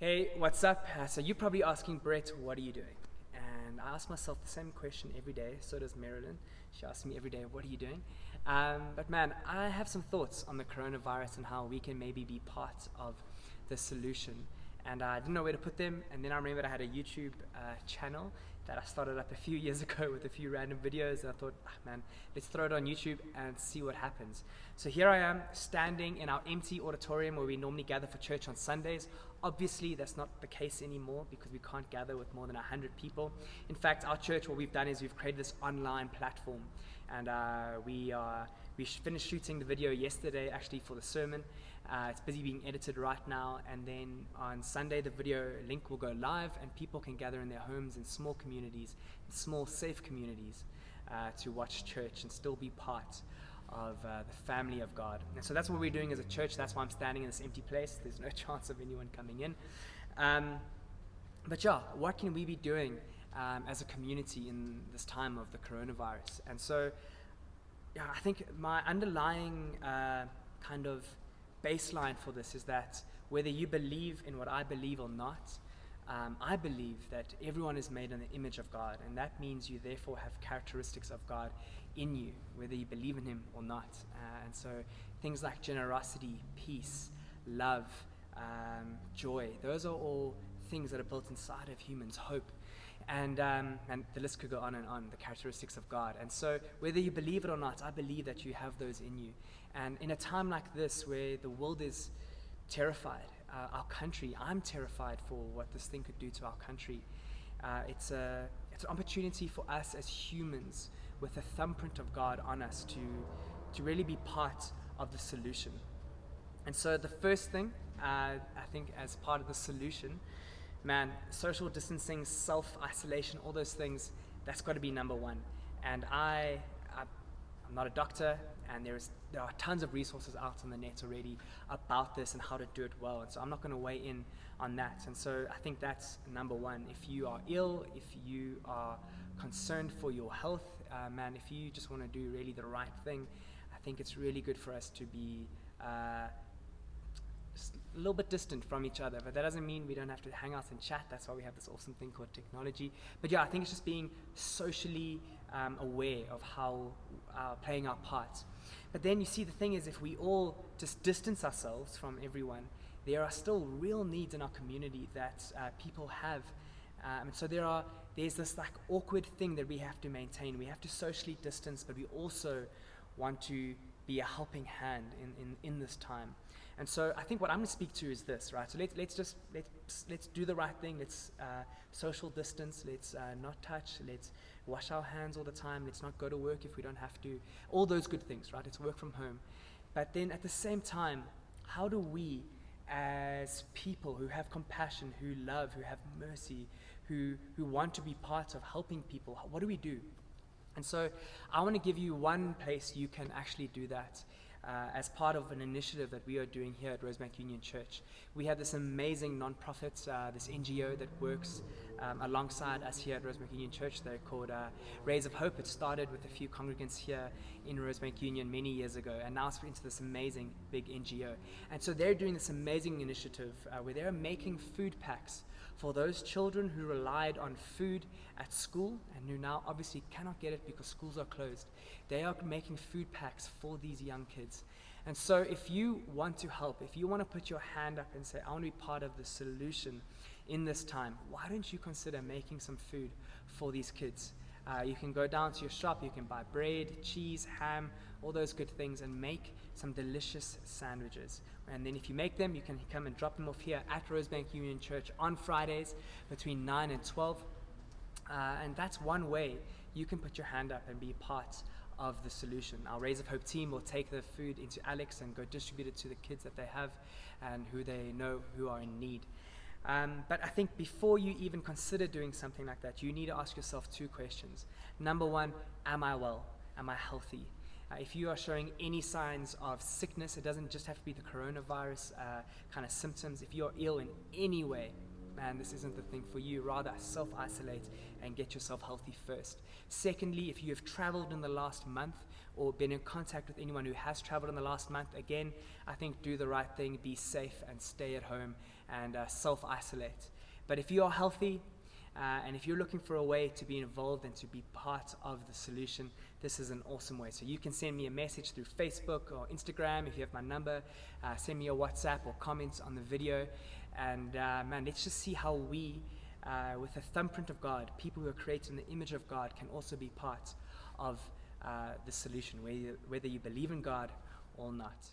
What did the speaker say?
Hey, what's up? So you're probably asking, Brett, what are you doing? And I ask myself the same question every day. So does Marilyn. She asks me every day, what are you doing? But man, I have some thoughts on the coronavirus and how we can maybe be part of the solution. And I didn't know where to put them. And then I remembered I had a YouTube channel that I started up a few years ago with a few random videos. And I thought, man, let's throw it on YouTube and see what happens. So here I am standing in our empty auditorium where we normally gather for church on Sundays. Obviously, that's not the case anymore because we can't gather with more than 100 people. In fact, our church, what we've done is we've created this online platform. And we finished shooting the video yesterday, actually, for the sermon. It's busy being edited right now. And then on Sunday, the video link will go live, and people can gather in their homes in small communities, in small, safe communities, to watch church and still be part of the family of God. And so that's what we're doing as a church. That's why I'm standing in this empty place. There's no chance of anyone coming in. But yeah, what can we be doing as a community in this time of the coronavirus? And so yeah, I think my underlying kind of baseline for this is that whether you believe in what I believe or not, I believe that everyone is made in the image of God, and that means you therefore have characteristics of God in you, whether you believe in Him or not. And so things like generosity, peace, love, joy, those are all things that are built inside of humans, hope. And the list could go on and on, the characteristics of God. And so whether you believe it or not, I believe that you have those in you. And in a time like this where the world is terrified, our country, I'm terrified for what this thing could do to our country. It's an opportunity for us as humans with the thumbprint of God on us to really be part of the solution. And so the first thing, I think as part of the solution, man, social distancing, self-isolation, all those things, that's got to be number one. And I'm not a doctor, and there are tons of resources out on the net already about this and how to do it well. And so I'm not going to weigh in on that. And so I think that's number one. If you are ill, if you are concerned for your health, man, if you just want to do really the right thing, I think it's really good for us to be just a little bit distant from each other. But that doesn't mean we don't have to hang out and chat. That's why we have this awesome thing called technology. But yeah, I think it's just being socially aware of how playing our parts. But then you see, the thing is, if we all just distance ourselves from everyone, there are still real needs in our community that people have. And so there's this like awkward thing that we have to maintain. We have to socially distance, but we also want to be a helping hand in this time. And so I think what I'm going to speak to is this, right? So let's do the right thing. Let's social distance. Let's not touch. Let's wash our hands all the time. Let's not go to work if we don't have to. All those good things, right? Let's work from home. But then at the same time, how do we, as people who have compassion, who love, who have mercy, who want to be part of helping people, what do we do? And so I want to give you one place you can actually do that. As part of an initiative that we are doing here at Rosebank Union Church. We have this amazing non-profit, this NGO that works alongside us here at Rosebank Union Church. They're called Rays of Hope. It started with a few congregants here in Rosebank Union many years ago, and now it's into this amazing big NGO. And so they're doing this amazing initiative where they're making food packs for those children who relied on food at school and who now obviously cannot get it because schools are closed. They are making food packs for these young kids. And so if you want to help, if you want to put your hand up and say, I want to be part of the solution in this time, why don't you consider making some food for these kids? You can go down to your shop, you can buy bread, cheese, ham, all those good things, and make some delicious sandwiches. And then if you make them, you can come and drop them off here at Rosebank Union Church on Fridays between 9 and 12. And that's one way you can put your hand up and be part of the solution. Our Rays of Hope team will take the food into Alex and go distribute it to the kids that they have and who they know who are in need. But I think before you even consider doing something like that, you need to ask yourself two questions. Number one, am I well? Am I healthy? If you are showing any signs of sickness, it doesn't just have to be the coronavirus kind of symptoms. If you're ill in any way, man, this isn't the thing for you. Rather, self-isolate and get yourself healthy first. Secondly, if you have traveled in the last month or been in contact with anyone who has traveled in the last month, again, I think do the right thing, be safe and stay at home and self-isolate. But if you are healthy, and if you're looking for a way to be involved and to be part of the solution, this is an awesome way. So you can send me a message through Facebook or Instagram if you have my number. Send me a WhatsApp or comments on the video. And man, let's just see how we, with the thumbprint of God, people who are created in the image of God, can also be part of the solution, whether you believe in God or not.